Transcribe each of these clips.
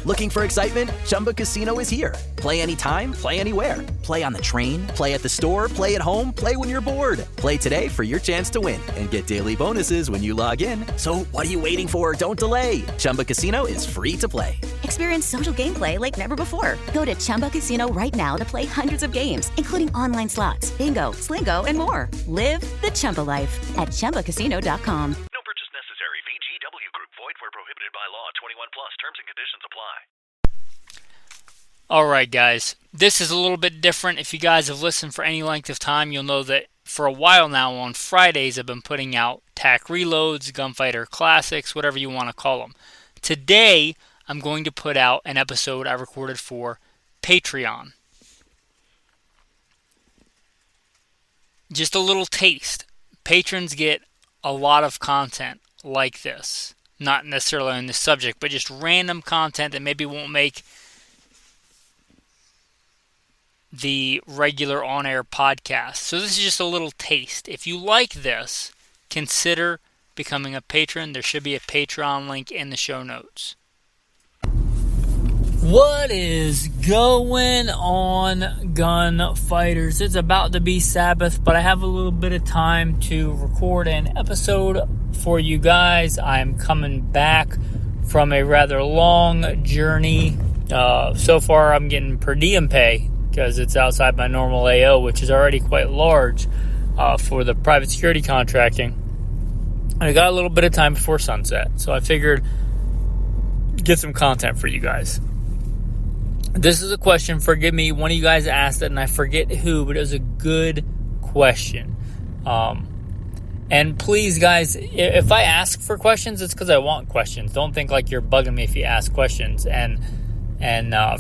Looking for excitement? Chumba Casino is here. Play anytime, play anywhere. Play on the train, play at the store, play at home, play when you're bored. Play today for your chance to win and get daily bonuses when you log in. So what are you waiting for? Don't delay. Chumba Casino is free to play. Experience social gameplay like never before. Go to Chumba Casino right now to play hundreds of games, including online slots, bingo, Slingo, and more. Live the Chumba life at ChumbaCasino.com. No purchase necessary. VGW Group. Void where prohibited by law. 21 plus. Terms and conditions apply. All right, guys. This is a little bit different. If you guys have listened for any length of time, you'll know that for a while now on Fridays I've been putting out TAC Reloads, Gunfighter Classics, whatever you want to call them. Today, I'm going to put out an episode I recorded for Patreon. Just a little taste. Patrons get a lot of content like this. Not necessarily on this subject, but just random content that maybe won't make the regular on-air podcast. So this is just a little taste. If you like this, consider becoming a patron. There should be a Patreon link in the show notes. What is going on, gunfighters? It's about to be Sabbath, but I have a little bit of time to record an episode for you guys. I'm coming back from a rather long journey. So far, I'm getting per diem pay because it's outside my normal AO, which is already quite large for the private security contracting. And I got a little bit of time before sunset, so I figured get some content for you guys. This is a question, forgive me, one of you guys asked it, and I forget who, but it was a good question. And please, guys, if I ask for questions, it's because I want questions. Don't think like you're bugging me if you ask questions. And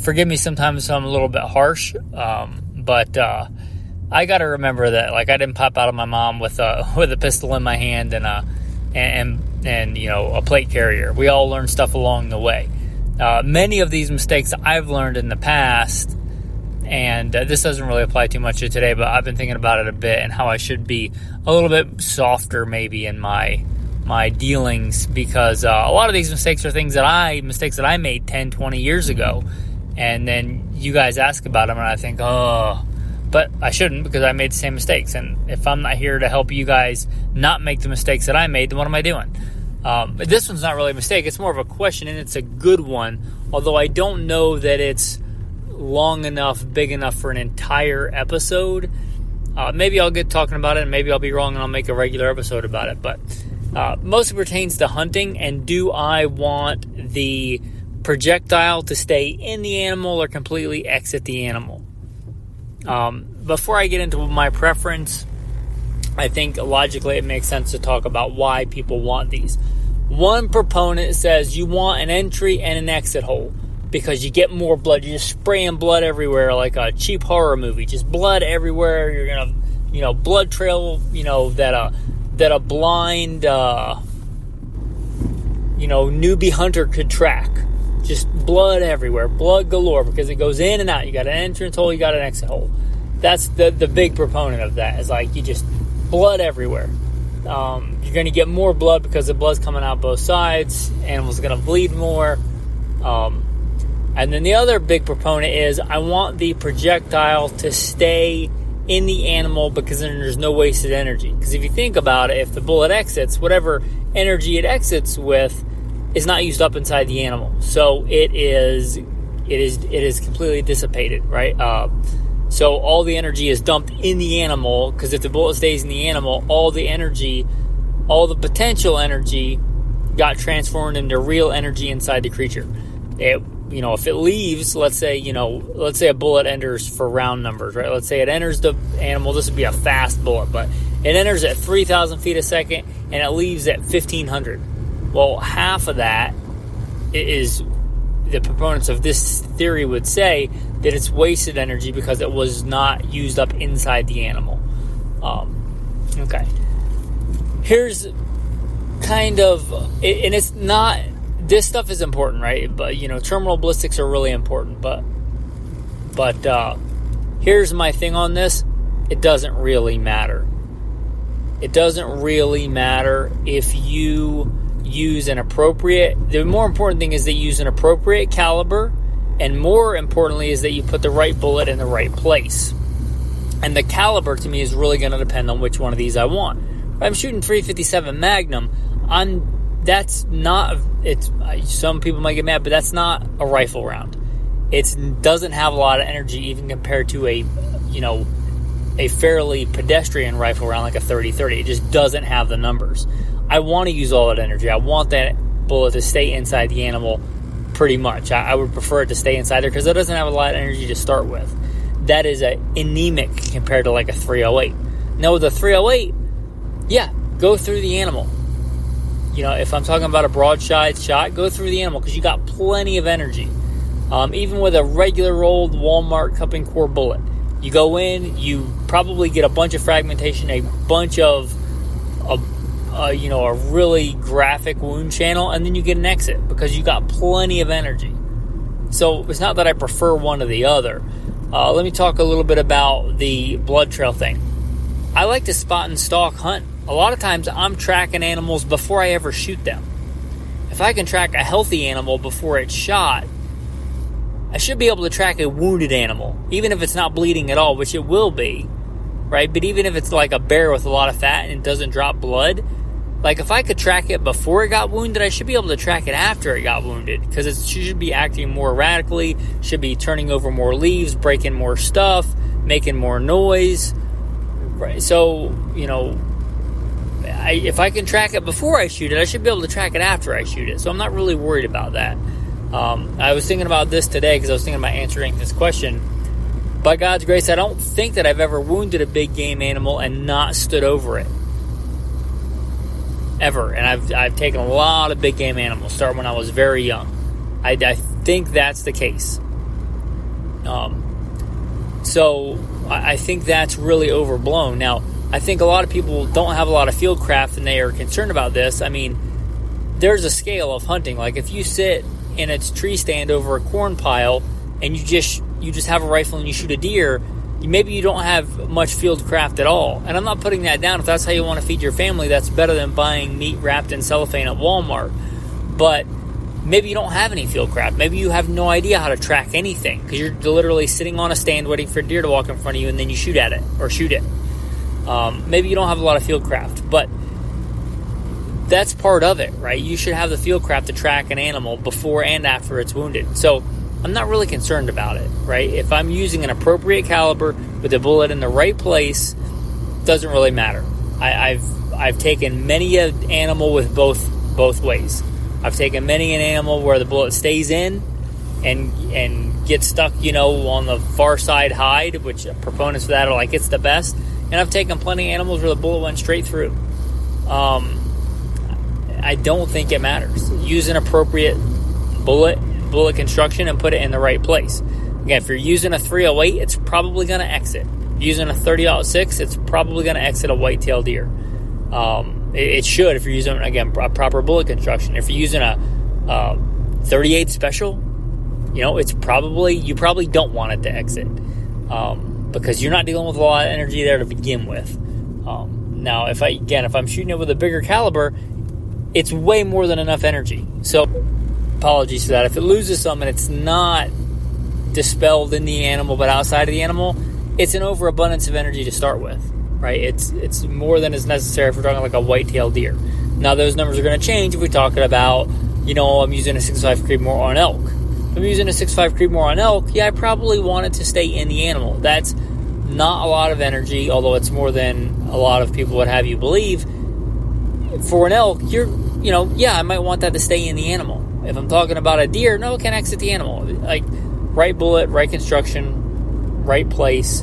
forgive me sometimes if I'm a little bit harsh, but I got to remember that, like, I didn't pop out of my mom with a pistol in my hand and you know, a plate carrier. We all learn stuff along the way. Many of these mistakes I've learned in the past, and this doesn't really apply too much to today, but I've been thinking about it a bit and how I should be a little bit softer maybe in my dealings, because a lot of these mistakes are mistakes that I made 10, 20 years ago, and then you guys ask about them and I think, oh, but I shouldn't, because I made the same mistakes, and if I'm not here to help you guys not make the mistakes that I made, then what am I doing? But this one's not really a mistake. It's more of a question, and it's a good one, although I don't know that it's long enough, big enough for an entire episode. Maybe I'll get talking about it, and maybe I'll be wrong, and I'll make a regular episode about it. But mostly pertains to hunting, and do I want the projectile to stay in the animal or completely exit the animal? Before I get into my preference, I think logically it makes sense to talk about why people want these. One proponent says you want an entry and an exit hole because you get more blood. You're just spraying blood everywhere like a cheap horror movie. Just blood everywhere. You're going to, blood trail, that a blind, newbie hunter could track. Just blood everywhere. Blood galore because it goes in and out. You got an entrance hole, you got an exit hole. That's the big proponent of that. Is like you just blood everywhere. You're going to get more blood because the blood's coming out both sides. Animals are going to bleed more. And then the other big proponent is I want the projectile to stay in the animal because then there's no wasted energy. Because if you think about it, if the bullet exits, whatever energy it exits with is not used up inside the animal. So it is completely dissipated, right? So all the energy is dumped in the animal, because if the bullet stays in the animal, all the potential energy got transformed into real energy inside the creature. If it leaves, let's say a bullet enters for round numbers, right? Let's say it enters the animal. This would be a fast bullet, but it enters at 3,000 feet a second and it leaves at 1,500. Well, half of that is, the proponents of this theory would say that it's wasted energy because it was not used up inside the animal. Okay. Here's kind of, and it's not, this stuff is important, right? But, terminal ballistics are really important. But here's my thing on this. It doesn't really matter. It doesn't really matter if you use an appropriate, the more important thing is that you use an appropriate caliber, and more importantly is that you put the right bullet in the right place. And the caliber to me is really going to depend on which one of these I want. If I'm shooting .357 Magnum, some people might get mad, but that's not a rifle round. It doesn't have a lot of energy even compared to a fairly pedestrian rifle round like a 30-30. It just doesn't have the numbers. I want to use all that energy. I want that bullet to stay inside the animal pretty much. I would prefer it to stay inside there because it doesn't have a lot of energy to start with. That is anemic compared to like a 308. Now with a 308, yeah, go through the animal. If I'm talking about a broadside shot, go through the animal because you got plenty of energy. Even with a regular old Walmart cupping core bullet, you go in, you probably get a bunch of fragmentation, a bunch of a really graphic wound channel, and then you get an exit because you got plenty of energy. So it's not that I prefer one or the other. Let me talk a little bit about the blood trail thing. I like to spot and stalk hunt. A lot of times I'm tracking animals before I ever shoot them. If I can track a healthy animal before it's shot, I should be able to track a wounded animal, even if it's not bleeding at all, which it will be, right? But even if it's like a bear with a lot of fat and it doesn't drop blood, like if I could track it before it got wounded, I should be able to track it after it got wounded because it should be acting more erratically, should be turning over more leaves, breaking more stuff, making more noise, right? So, if I can track it before I shoot it, I should be able to track it after I shoot it. So I'm not really worried about that. I was thinking about this today because I was thinking about answering this question. By God's grace, I don't think that I've ever wounded a big game animal and not stood over it. Ever. And I've taken a lot of big game animals, starting when I was very young. I think that's the case. So I think that's really overblown. Now, I think a lot of people don't have a lot of field craft and they are concerned about this. I mean, there's a scale of hunting. Like if you sit in a tree stand over a corn pile and you just have a rifle and you shoot a deer, maybe you don't have much field craft at all. And I'm not putting that down. If that's how you want to feed your family, that's better than buying meat wrapped in cellophane at Walmart. But maybe you don't have any field craft. Maybe you have no idea how to track anything because you're literally sitting on a stand waiting for a deer to walk in front of you and then you shoot at it or shoot it. Maybe you don't have a lot of field craft, but that's part of it, right? You should have the field craft to track an animal before and after it's wounded. So I'm not really concerned about it, right? If I'm using an appropriate caliber with the bullet in the right place, doesn't really matter. I've taken many an animal with both ways. I've taken many an animal where the bullet stays in and gets stuck, on the far side hide, which proponents of that are like it's the best. And I've taken plenty of animals where the bullet went straight through. I don't think it matters. Use an appropriate bullet construction and put it in the right place. Again, if you're using a 308, it's probably going to exit. Using a 30-06, it's probably going to exit a white-tailed deer. It should if you're using, again, a proper bullet construction. If you're using a 38 special, it's you probably don't want it to exit because you're not dealing with a lot of energy there to begin with. Now, if I'm shooting it with a bigger caliber, it's way more than enough energy. So, apologies for that. If it loses some and it's not dispelled in the animal but outside of the animal, it's an overabundance of energy to start with, right? It's more than is necessary if we're talking like a white-tailed deer. Now, those numbers are going to change if we're talking about, I'm using a 6.5 Creedmoor on elk. If I'm using a 6.5 Creedmoor on elk, yeah, I probably want it to stay in the animal. That's not a lot of energy, although it's more than a lot of people would have you believe. For an elk, I might want that to stay in the animal. If I'm talking about a deer, no, it can exit the animal. Like, right bullet, right construction, right place.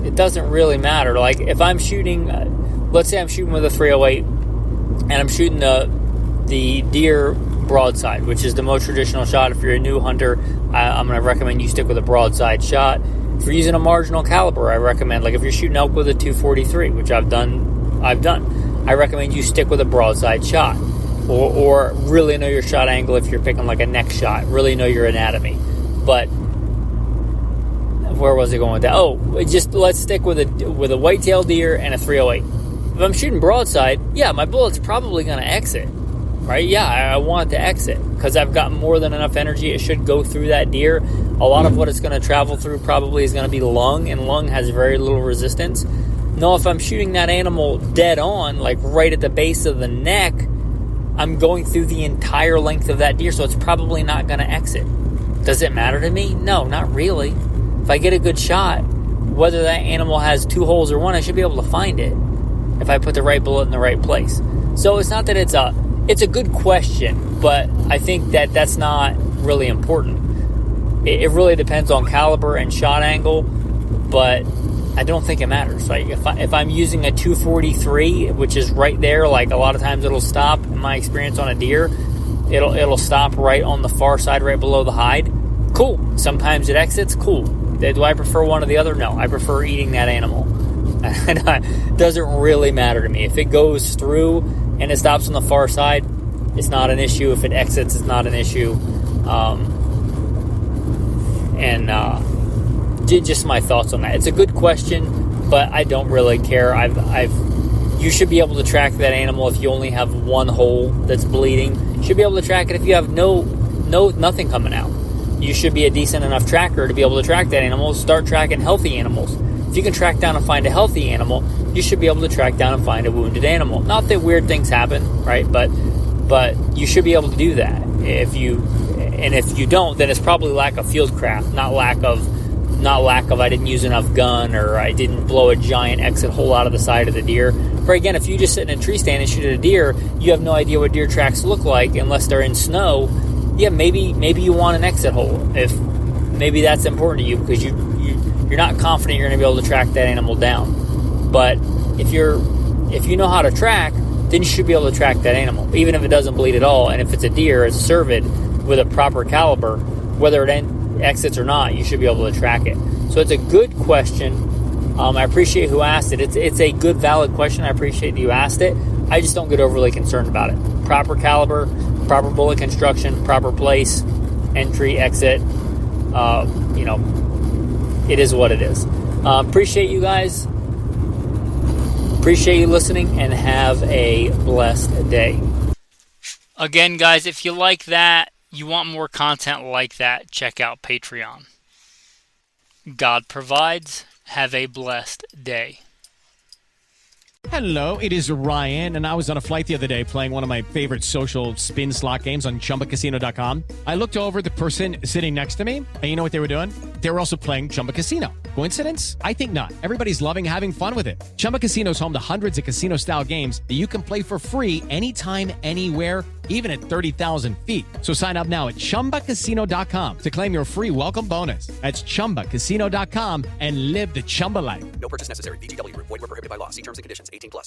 It doesn't really matter. Like, if I'm shooting, let's say I'm shooting with a 308, and I'm shooting the deer broadside, which is the most traditional shot. If you're a new hunter, I'm going to recommend you stick with a broadside shot. If you're using a marginal caliber, I recommend, like if you're shooting elk with a 243, which I've done, I recommend you stick with a broadside shot. Or really know your shot angle if you're picking like a neck shot. Really know your anatomy. But where was I going with that? Oh, just let's stick with a white-tailed deer and a 308. If I'm shooting broadside, yeah, my bullet's probably going to exit, right? Yeah, I want it to exit because I've got more than enough energy. It should go through that deer. A lot of what it's going to travel through probably is going to be lung, and lung has very little resistance. No, if I'm shooting that animal dead on, like right at the base of the neck, I'm going through the entire length of that deer, so it's probably not going to exit. Does it matter to me? No, not really. If I get a good shot, whether that animal has 2 holes or 1, I should be able to find it if I put the right bullet in the right place. So it's not that it's a good question, but I think that that's not really important. It really depends on caliber and shot angle, but I don't think it matters. Like if I'm using a 243, which is right there, like a lot of times it'll stop. In my experience on a deer, it'll stop right on the far side, right below the hide. Cool. Sometimes it exits. Cool. Do I prefer one or the other? No, I prefer eating that animal. And it doesn't really matter to me. If it goes through and it stops on the far side, it's not an issue. If it exits, it's not an issue. Just my thoughts on that. It's a good question, but I don't really care. You should be able to track that animal if you only have 1 hole that's bleeding. You should be able to track it if you have nothing coming out. You should be a decent enough tracker to be able to track that animal. Start tracking healthy animals. If you can track down and find a healthy animal, you should be able to track down and find a wounded animal. Not that weird things happen, right? But you should be able to do that. If you don't, then it's probably lack of fieldcraft, not lack of I didn't use enough gun or I didn't blow a giant exit hole out of the side of the deer. Or again, if you just sit in a tree stand and shoot at a deer, you have no idea what deer tracks look like unless they're in snow. Yeah, maybe you want an exit hole. If maybe that's important to you because you're not confident you're going to be able to track that animal down. But if you know how to track, then you should be able to track that animal, even if it doesn't bleed at all. And if it's a deer, it's a cervid with a proper caliber, whether it exits or not, you should be able to track it. So it's a good question. I appreciate who asked it. It's a good, valid question. I appreciate that you asked it. I just don't get overly concerned about it. Proper caliber, proper bullet construction, proper place, entry, exit. It is what it is. Appreciate you guys. Appreciate you listening, and have a blessed day. Again, guys, if you like that, you want more content like that, check out Patreon. God provides. Have a blessed day. Hello, it is Ryan, and I was on a flight the other day playing one of my favorite social spin slot games on ChumbaCasino.com. I looked over at the person sitting next to me, and you know what they were doing? They were also playing Chumba Casino. Coincidence? I think not. Everybody's loving having fun with it. Chumba Casino is home to hundreds of casino-style games that you can play for free anytime, anywhere, even at 30,000 feet. So sign up now at ChumbaCasino.com to claim your free welcome bonus. That's ChumbaCasino.com and live the Chumba life. No purchase necessary. VGW Group. Void where prohibited by law. See terms and conditions. 18+.